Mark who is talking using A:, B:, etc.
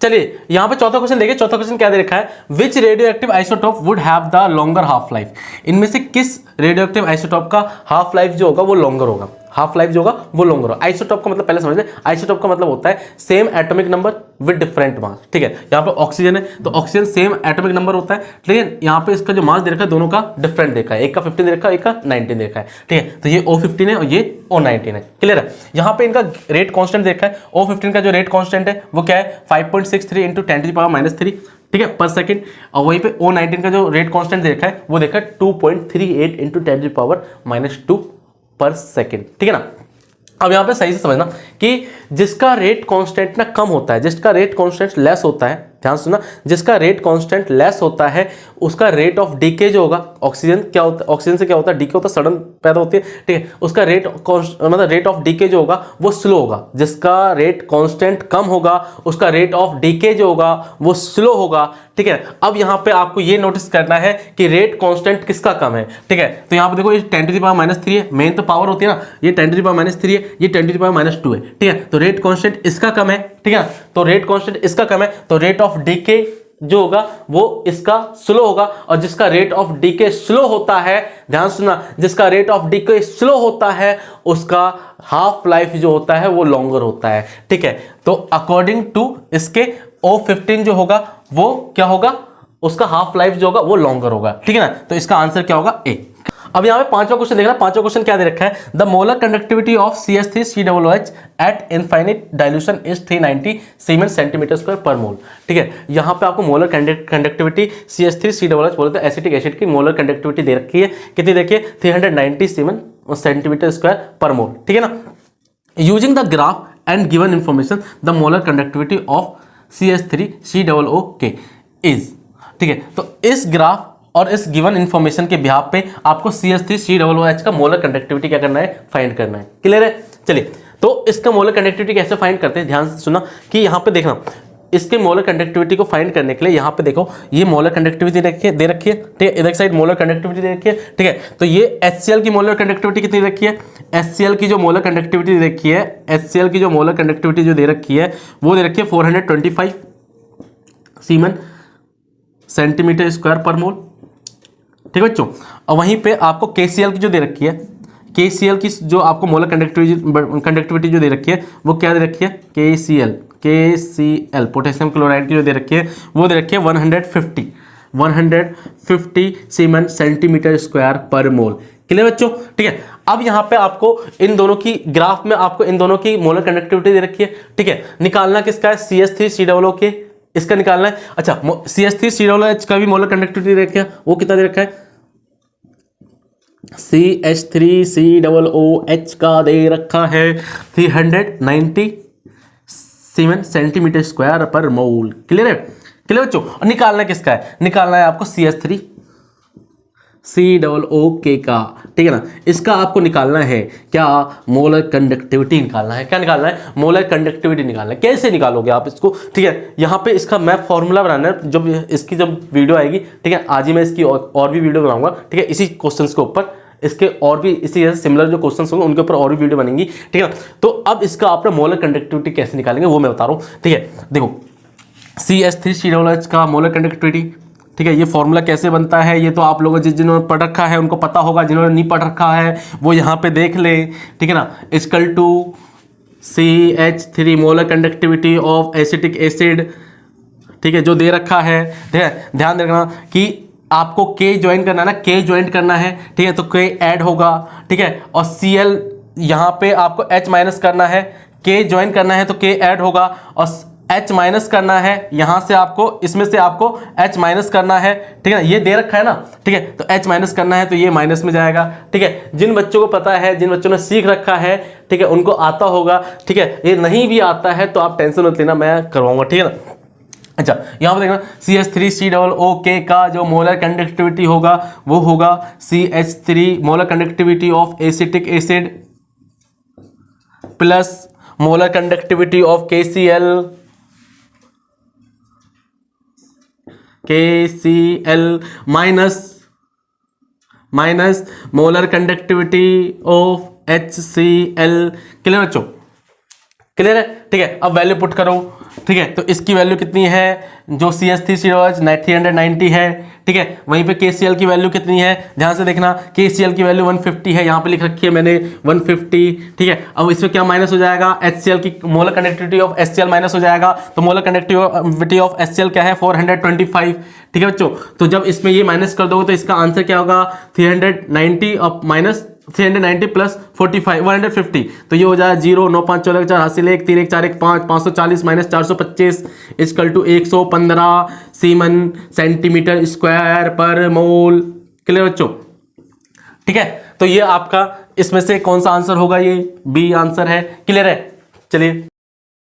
A: चलिए यहाँ पे चौथा क्वेश्चन देखिए। चौथा क्वेश्चन क्या दे रखा है, which radioactive isotope would have the longer half life. इनमें से किस रेडियो एक्टिव आइसोटोप का हाफ लाइफ जो होगा वो लॉन्गर होगा, हाफ लाइफ जो होगा वो लॉन्गर होगा। आइसोटोप का मतलब पहले समझ ले, आइसोटोप का मतलब होता है same atomic number with different mass, ठीक है। यहाँ पे ऑक्सीजन है तो ऑक्सीजन सेम एटॉमिक नंबर होता है, लेकिन यहाँ पे इसका जो मास दे रखा है दोनों का डिफरेंट देखा है, एक का 15 दे रखा है, एक का 19 देखा है, ठीक है। तो ये O15 है और ये O19 है, क्लियर है। यहाँ पे इनका रेट कांस्टेंट देखा है, O15 का जो रेट कांस्टेंट है वो क्या है 5.63 इंटू 10⁻⁻3, ठीक है, पर सेकंड। और वहीं पे O19 का जो रेट कांस्टेंट देखा है वो देखा है 2.38 इंटू 10⁻⁻2 पर सेकंड, ठीक है ना। अब यहाँ पे सही से समझना कि जिसका रेट कांस्टेंट ना कम होता है, जिसका रेट कांस्टेंट लेस होता है, ध्यान सुनना, जिसका रेट कांस्टेंट लेस होता है उसका रेट ऑफ डीके जो होगा, ऑक्सीजन क्या होता है, ऑक्सीजन से क्या होता है, डीके होता है, सडन पैदा होती है, ठीक है, उसका रेट मतलब रेट ऑफ डीके जो होगा वो स्लो होगा। जिसका रेट कांस्टेंट कम होगा उसका रेट ऑफ डीके जो होगा वो स्लो होगा, ठीक है। अब यहाँ पे आपको ये नोटिस करना है कि रेट कांस्टेंट किसका कम है, ठीक है। तो यहाँ पे देखो ये 10⁻³ है, मेन तो पावर होती है ना, ये 10⁻³ है, ये 10⁻² है, ठीक है। तो रेट कांस्टेंट इसका कम है, ठीक है, तो रेट कांस्टेंट इसका कम है, तो रेट ऑफ डीके जो होगा वो इसका स्लो होगा। और जिसका रेट ऑफ डीके स्लो होता है, ध्यान सुनना, जिसका रेट ऑफ डीके स्लो होता है उसका हाफ लाइफ जो होता है वो लॉन्गर होता है, ठीक है। तो अकॉर्डिंग टू इसके O15 जो होगा वो क्या होगा, उसका हाफ लाइफ जो होगा वो लॉन्गर होगा, ठीक है ना। तो इसका आंसर क्या होगा, ए। अब यहाँ पे पांचवा क्वेश्चन देखना, पांचवा क्वेश्चन क्या दे रखा है, the molar conductivity of CH3COOH at infinite dilution is 390 siemens centimetre square per mole, ठीक है। यहाँ पे आपको मोलर कंडक्टिविटी CH3COOH बोलते हैं एसिटिक एसिड की मोलर कंडक्टिविटी दे रखी है, कितनी देखिए 390 siemens centimetre square per mole, ठीक है ना। Using the graph and given information the molar conductivity of CH3COOK is, ठीक है। तो इस ग्राफ और इस गिवन इंफॉर्मेशन के बिहाफ पे आपको CH3COOH का मोलर कंडक्टिविटी क्या करना है, फाइंड करना है, क्लियर है। चलिए तो इसका मोलर कंडक्टिविटी कैसे फाइंड करते हैं, ध्यान से सुना कि यहाँ पे देखना, इसके मोलर कंडक्टिविटी को फाइंड करने के लिए यहाँ पे देखो ये मोलर कंडक्टिविटी दे रखी है, ठीक है, इधर साइड मोलर कंडक्टिविटी दे रखी है, ठीक है। तो ये HCl की मोलर कंडक्टिविटी कितनी रखी है, HCl की जो मोलर कंडक्टिविटी दे रखी है, HCl की जो मोलर कंडक्टिविटी जो दे रखी है वो दे रखी है 425 सीमेन सेंटीमीटर स्क्वायर पर मोल, ठीक है बच्चों। और वहीं पे आपको KCl की जो दे रखी है, KCl की जो आपको मोलर कंडक्टिविटी जो दे रखी है वो क्या दे रखी है, KCl पोटेशियम क्लोराइड की जो दे रखी है वो दे रखी है 150 सीमेन centimetre square per mole, clear बच्चों, ठीक है। अब यहाँ पे आपको इन दोनों की ग्राफ में आपको इन दोनों की मोलर कंडक्टिविटी दे रखी है, ठीक है। निकालना किसका है, CH3COOH इसका निकालना है। अच्छा CH3COOH का भी मोलर कंडक्टिविटी दे रखा है, वो कितना दे रखा है, CH3COOH का दे रखा है 390 siemens centimetre square per mole, clear है, क्लियर बच्चों। और निकालना किसका है, निकालना है आपको CH3COOK का, ठीक है ना। इसका आपको निकालना है क्या, मोलर कंडक्टिविटी निकालना है, क्या निकालना है, मोलर कंडक्टिविटी निकालना है। कैसे निकालोगे आप इसको, ठीक है। यहाँ पे इसका मैं फॉर्मूला बनाना है, जब इसकी जब वीडियो आएगी, ठीक है, आज ही मैं इसकी और भी वीडियो बनाऊंगा, ठीक है, इसी क्वेश्चन के ऊपर, इसके और भी इसी सिमिलर जो क्वेश्चन होंगे उनके ऊपर और भी वीडियो बनेंगी, ठीक है। तो अब इसका आपने मोलर कंडक्टिविटी कैसे निकालेंगे वो मैं बता रहा हूँ, ठीक है। देखो CH3COOH का मोलर कंडक्टिविटी, ठीक है, ये फॉर्मूला कैसे बनता है ये तो आप लोगों जिन्होंने पढ़ रखा है उनको पता होगा, जिन्होंने नहीं पढ़ रखा है वो यहाँ पे देख ले, ठीक है ना। Equal to CH3 molar conductivity of acetic acid, ठीक है, जो दे रखा है, ठीक है। ध्यान रखना कि आपको K ज्वाइन करना है ना, K ज्वाइन करना है, ठीक है, तो K ऐड होगा, ठीक है। और Cl यहाँ पे आपको H माइनस करना है, K ज्वाइन करना है तो K ऐड होगा, और H माइनस करना है यहाँ से आपको, इसमें से आपको H माइनस करना है, ठीक है, ये दे रखा है ना, ठीक है, तो H माइनस करना है तो ये माइनस में जाएगा, ठीक है। जिन बच्चों को पता है, जिन बच्चों ने सीख रखा है, ठीक है, उनको आता होगा, ठीक है। ये नहीं भी आता है तो आप टेंशन मत लेना, मैं करवाऊंगा, ठीक है ना। अच्छा यहाँ पर देखना CH3COOK का जो मोलर कंडक्टिविटी होगा वो होगा CH3 molar conductivity of acetic acid plus molar conductivity of KCl minus molar conductivity of HCl, clear बच्चों, क्लियर है, ठीक है। अब वैल्यू पुट करो, ठीक है, तो इसकी वैल्यू कितनी है, जो CH3COH 390 है, ठीक है। वहीं पे KCl की वैल्यू कितनी है, ध्यान से देखना, KCl की वैल्यू 150 है, यहाँ पे लिख रखी है मैंने 150, ठीक है। अब इसमें क्या माइनस हो जाएगा, HCl की molar conductivity of HCl minus हो जाएगा, तो मोलर कंडक्टिविटी ऑफ HCl क्या है 425, ठीक है बच्चों। तो जब इसमें ये माइनस कर दोगे तो इसका आंसर क्या होगा 390 और माइनस 390 प्लस 45 150, तो ये हो जाएगा 0 9 5 14 4 हासिल 1 3 1 4 1 5 540 minus 425 equal to 115 siemens centimetre square per mole. Clear बच्चों, ठीक है। तो ये आपका इसमें से कौन सा आंसर होगा, ये बी आंसर है। क्लियर है, चलिए